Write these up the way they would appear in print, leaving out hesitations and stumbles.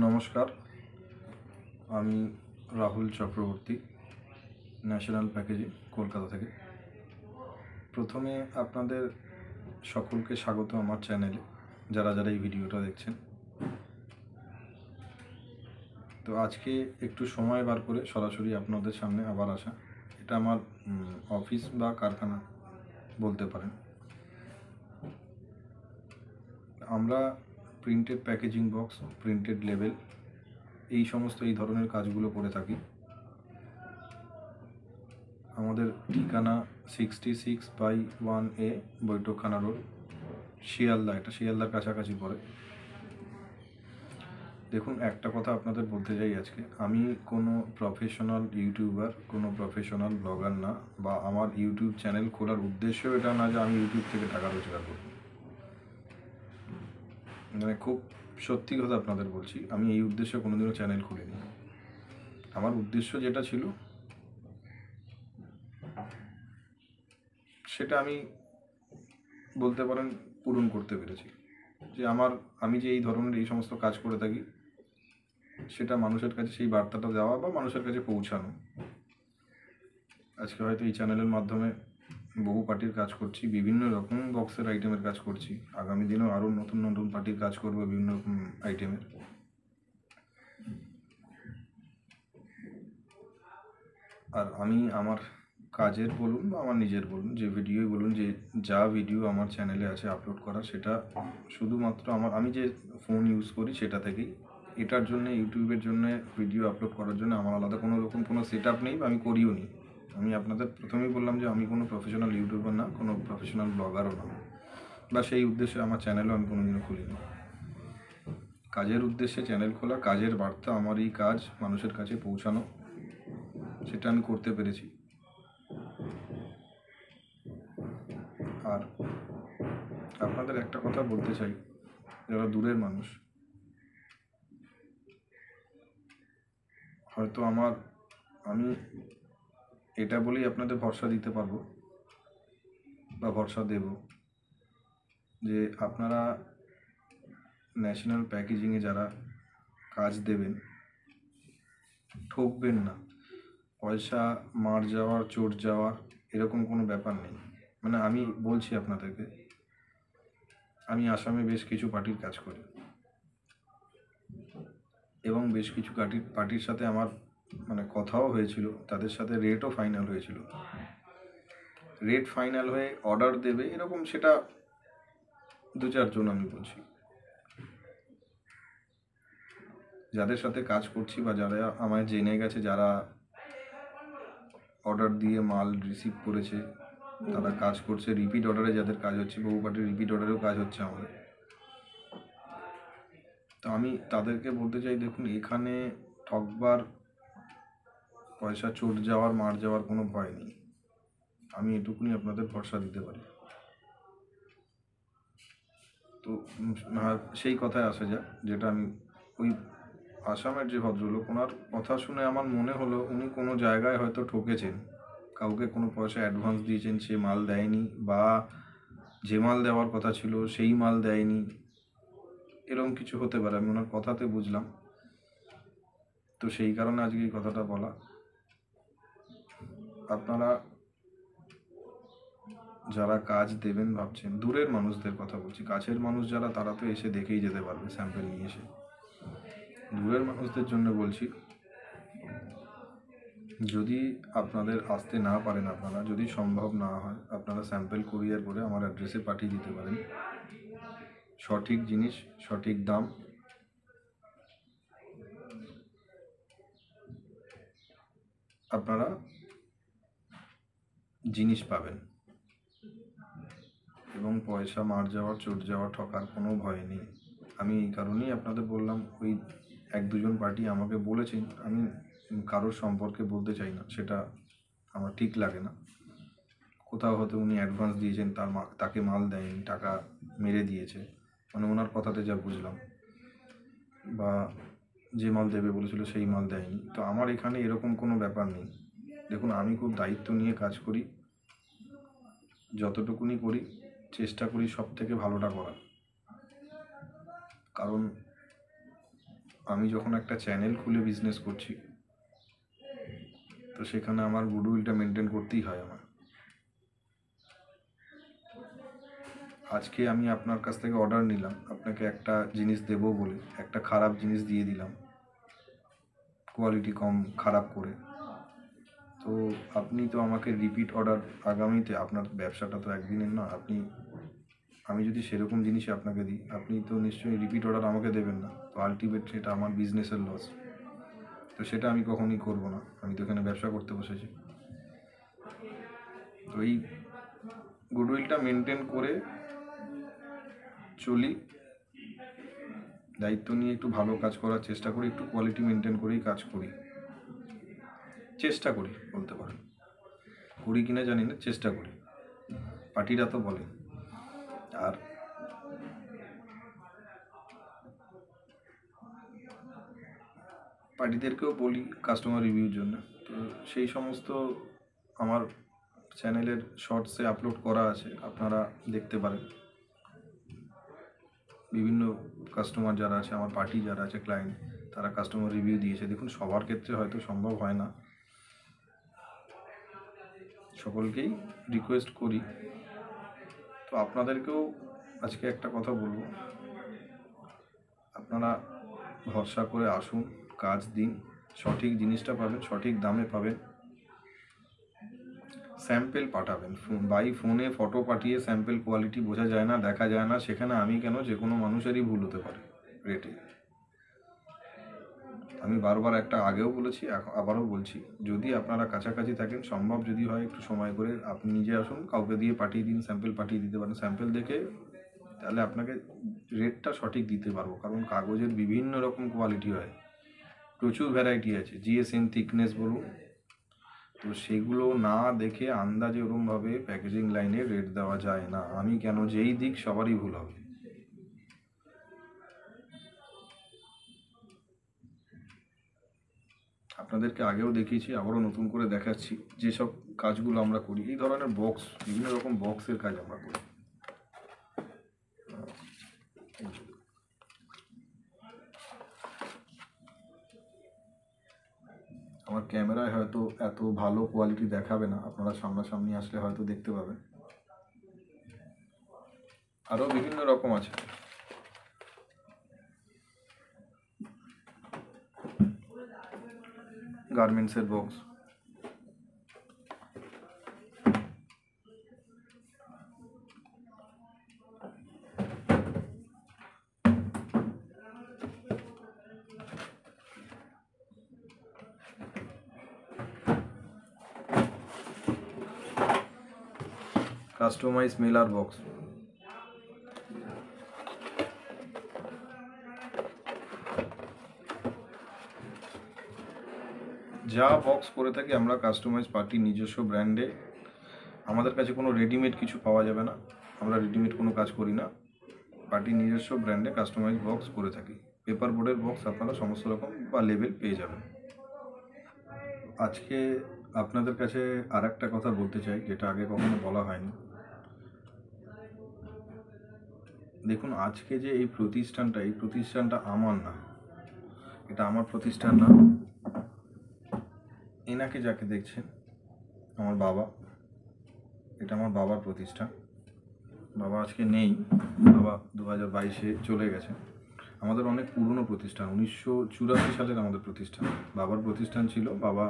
নমস্কার, আমি Rahul Chakraborty, national packaging, Kolkata থেকে। প্রথমে আপনাদের সকলকে স্বাগত আমার চ্যানেলে, যারা এই ভিডিওটা দেখছেন। তো আজকে একটু সময় বার করে সরাসরি আপনাদের সামনে আবার আসা। এটা আমার অফিস বা কারখানা বলতে পারেন। আমরা printed packaging box, printed label, এই ধরনের কাজগুলো করে থাকি। আমাদের ঠিকানা 66/1A বৈঠকখানা রোড, শিয়ালদা। এটা শিয়ালদার কাছাকাছি পড়ে। দেখুন, একটা কথা আপনাদের বলতে চাই আজকে, আমি কোনো প্রফেশনাল ইউটিউবার, কোনো প্রফেশনাল ব্লগার না, বা আমার ইউটিউব চ্যানেল খোলার উদ্দেশ্য এটা না যে আমি ইউটিউব থেকে টাকা রোজগার করব। মানে খুব সত্যি কথা আপনাদের বলছি, আমি এই উদ্দেশ্যে কোনোদিনও চ্যানেল খুলিনি। আমার উদ্দেশ্য যেটা ছিল সেটা আমি বলতে পারেন পূরণ করতে পেরেছি। যে আমি যে এই ধরনের এই সমস্ত কাজ করে থাকি, সেটা মানুষের কাছে সেই বার্তাটা দেওয়া বা মানুষের কাছে পৌঁছানো। আজকে হয়তো এই চ্যানেলের মাধ্যমে বহু পার্টির কাজ করছি, বিভিন্ন রকম বক্সের আইটেমের কাজ করছি। আগামী দিনেও আরও নতুন নতুন পার্টির কাজ করবো বিভিন্ন রকম আইটেমের। আর আমি আমার কাজের বলুন বা আমার নিজের বলুন, যে ভিডিওই বলুন, যে যা ভিডিও আমার চ্যানেলে আছে আপলোড করা, সেটা শুধুমাত্র আমি যে ফোন ইউজ করি সেটা থেকেই। এটার জন্য, ইউটিউবের জন্য ভিডিও আপলোড করার জন্য আমার আলাদা কোনো সেট আপ নেই, আমি করিও নি। আমি আপনাদের প্রথমেই বললাম যে আমি কোনো প্রফেশনাল ইউটিউবার না, কোনো প্রফেশনাল ব্লগারও না, বা সেই উদ্দেশ্যে আমার চ্যানেলও আমি কোনোদিনও খুলিনি। কাজের উদ্দেশ্যে চ্যানেল খোলা, কাজের বার্তা, আমার এই কাজ মানুষের কাছে পৌঁছানো, সেটা আমি করতে পেরেছি। আর আপনাদের একটা কথা বলতে চাই, যারা দূরের মানুষ, হয়তো আমি এটা বলেই আপনাদের ভরসা দিতে পারবো বা ভরসা দেব যে আপনারা ন্যাশনাল প্যাকেজিংয়ে যারা কাজ দেবেন, ঠকবেন না। পয়সা মার যাওয়ার, চোট যাওয়ার এরকম কোনো ব্যাপার নেই। মানে আমি বলছি আপনাদেরকে, আমি আসামে বেশ কিছু পার্টির কাজ করি, এবং বেশ কিছু পার্টির সাথে আমার কথাও হয়েছিল, তাদের সাথে রেটও ফাইনাল হয়েছিল। রেট ফাইনাল হয়ে অর্ডার দেবে এরকম, সেটা 2-4 জন আমি বলছি, যাদের সাথে কাজ করছি বা যারা আমায় জেনে গেছে, যারা অর্ডার দিয়ে মাল রিসিভ করেছে, তারা কাজ করছে, রিপিট অর্ডারে যাদের কাজ হচ্ছে, বহু পার্টির রিপিট অর্ডারেও কাজ হচ্ছে আমাদের। তো আমি তাদেরকে বলতে চাই, দেখুন, এখানে ঠকবার, পয়সা চোট যাওয়ার, মার যাওয়ার কোনো ভয় নেই। আমি এটুকুনি আপনাদের ভরসা দিতে পারি। তো সেই কথায় আসা যাক, যেটা আমি ওই আসামের যে ভদ্রলোক, ওনার কথা শুনে আমার মনে হলো উনি কোনো জায়গায় হয়তো ঠকেছেন, কাউকে কোনো পয়সা অ্যাডভান্স দিয়েছেন, সে মাল দেয়নি, বা যে মাল দেওয়ার কথা ছিল সেই মাল দেয়নি, এরকম কিছু হতে পারে, আমি ওনার কথাতে বুঝলাম। তো সেই কারণে আজকে এই কথাটা বলা। আপনারা যারা কাজ দেবেন ভাবছেন, দূরের মানুষদের কথা বলছি, কাছের মানুষ যারা, তারা তো এসে দেখেই যেতে পারবে স্যাম্পল নিয়ে এসে। দূরের মানুষদের জন্য বলছি, যদি আপনাদের আসতে না পারেন, আপনারা যদি সম্ভব না হয়, আপনারা স্যাম্পল কুরিয়ার করে আমার অ্যাড্রেসে পাঠিয়ে দিতে পারেন। সঠিক জিনিস, সঠিক দাম, আপনারা জিনিস পাবেন, এবং পয়সা মার যাওয়ার, চোট যাওয়ার, ঠকার কোনো ভয় নেই। আমি এই কারণেই আপনাদের বললাম, ওই 1-2 জন পার্টি আমাকে বলেছেন, আমি কারোর সম্পর্কে বলতে চাই না, সেটা আমার ঠিক লাগে না। কোথাও হয়তো উনি অ্যাডভান্স দিয়েছেন, তাকে মাল দেয়নি, টাকা মেরে দিয়েছে, ওনার কথাতে যা বুঝলাম, বা যে মাল দেবে বলেছিল সেই মাল দেয়নি। তো আমার এখানে এরকম কোনো ব্যাপার নেই। দেখুন, আমি খুব দায়িত্ব নিয়ে কাজ করি, যতটুকুনি করি চেষ্টা করি সব থেকে ভালোটা করার। কারণ আমি যখন একটা চ্যানেল খুলে বিজনেস করছি, তো সেখানে আমার গুডউইলটা মেনটেন করতেই হয় আমার। আজকে আমি আপনার কাছ থেকে অর্ডার নিলাম, আপনাকে একটা জিনিস দেবো বলে একটা খারাপ জিনিস দিয়ে দিলাম, কোয়ালিটি কম, খারাপ করে। তো আপনি তো আমাকে রিপিট অর্ডার, আগামীতে আপনার ব্যবসাটা তো একদিনের না। আমি যদি সেরকম জিনিসই আপনাকে দিই, আপনি তো নিশ্চয়ই রিপিট অর্ডার আমাকে দেবেন না। তো আলটিমেট সেটা আমার বিজনেসের লস। তো সেটা আমি কখনই করব না। আমি তো এখানে ব্যবসা করতে বসেছি। তো এই গুডউইলটা মেনটেন করে চলি, দায়িত্ব নিয়ে একটু ভালো কাজ করার চেষ্টা করি, একটু কোয়ালিটি মেনটেন করেই কাজ করি, চেষ্টা করি বলতে পারেন। করি কিনা জানি না, চেষ্টা করি, পার্টিরা তো বলে। আর পার্টিদেরকেও বলি কাস্টমার রিভিউর জন্য। তো সেই সমস্ত আমার চ্যানেলের শর্টসে আপলোড করা আছে, আপনারা দেখতে পারেন। বিভিন্ন কাস্টমার যারা আছে, আমার পার্টি যারা আছে, ক্লায়েন্ট, তারা কাস্টমার রিভিউ দিয়েছে। দেখুন, সবার ক্ষেত্রে হয়তো সম্ভব হয় না, সকলকেই রিকোয়েস্ট করি। তো আপনাদেরকেও আজকে একটা কথা বলবো, আপনারা ভরসা করে আসুন, কাজ দিন, সঠিক জিনিসটা পাবেন, সঠিক দামে পাবেন। স্যাম্পেল পাঠাবেন, বাই ফোনে ফটো পাঠিয়ে স্যাম্পেল কোয়ালিটি বোঝা যায় না, দেখা যায় না। সেখানে আমি কেন, যে কোনো মানুষেরই ভুল হতে পারে রেটে। আমি বারবার একটা আগেও বলেছি, আবারও বলছি, যদি আপনারা কাছাকাছি থাকেন, সম্ভব যদি হয় একটু সময় করে আপনি নিজে আসুন, কাউকে দিয়ে পাঠিয়ে দিন, স্যাম্পেল পাঠিয়ে দিতে পারেন। স্যাম্পেল দেখে তাহলে আপনাকে রেটটা সঠিক দিতে পারবো। কারণ কাগজের বিভিন্ন রকম কোয়ালিটি হয়, প্রচুর ভ্যারাইটি আছে, জিএসএম থিকনেস বলুন। তো সেগুলো না দেখে আন্দাজে ওরমভাবে প্যাকেজিং লাইনে রেট দেওয়া যায় না। আমি কেন, যেই দিক সবারই ভুল হবে। আপনাদেরকে আগেও দেখিয়েছি, আবারও নতুন করে দেখাচ্ছি, যেসব কাজগুলো আমরা করি। এই ধরনের বক্স, বিভিন্ন রকম বক্সের কাজ আমরা করি। আমার ক্যামেরায় হয়তো এত ভালো কোয়ালিটি দেখাবে না, আপনারা সামনাসামনি আসলে হয়তো দেখতে পাবেন। আরও বিভিন্ন রকম আছে। গার্মেন্টসের বক্স, কাস্টমাইজ মেলার বক্স, যা বক্স করে থাকি আমরা কাস্টমাইজ পার্টি নিজস্ব ব্র্যান্ডে। আমাদের কাছে কোনো রেডিমেড কিছু পাওয়া যাবে না, আমরা রেডিমেড কোনো কাজ করি না। পার্টি নিজস্ব ব্র্যান্ডে কাস্টমাইজ বক্স করে থাকি। পেপার বোর্ডের বক্স আপনারা সমস্ত রকম বা লেবেল পেয়ে যাবেন। আজকে আপনাদের কাছে আর একটা কথা বলতে চাই, যেটা আগে কখনো বলা হয়নি। দেখুন, আজকে যে এই প্রতিষ্ঠানটা আমার না, এটা আমার প্রতিষ্ঠান না। এনাকে যাকে দেখছেন, আমার বাবা, এটা আমার বাবার প্রতিষ্ঠান। বাবা আজকে নেই, বাবা 2022-এ চলে গেছে। আমাদের অনেক পুরনো প্রতিষ্ঠান, 1984 সালের আমাদের প্রতিষ্ঠান, বাবার প্রতিষ্ঠান ছিল। বাবা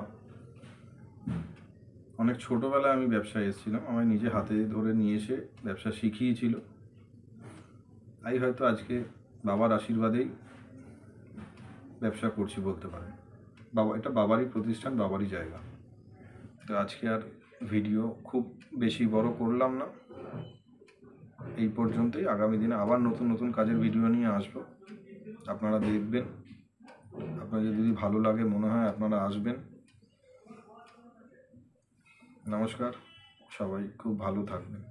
অনেক ছোটোবেলায় আমি ব্যবসায় এসেছিলাম, আমায় নিজে হাতে ধরে নিয়ে এসে ব্যবসা শিখিয়েছিল। তাই হয়তো আজকে বাবার আশীর্বাদেই ব্যবসা করছি বলতে পারেন। এটা বাবারই প্রতিষ্ঠান, বাবারই জায়গা। তো আজকে আর ভিডিও খুব বেশি বড় করলাম না, এই পর্যন্তই। আগামী দিনে আবার নতুন নতুন কাজের ভিডিও নিয়ে আসবো, আপনারা দেখবেন। আপনাদের যদি ভালো লাগে, মনে হয়, আপনারা আসবেন। নমস্কার, সবাই খুব ভালো থাকবেন।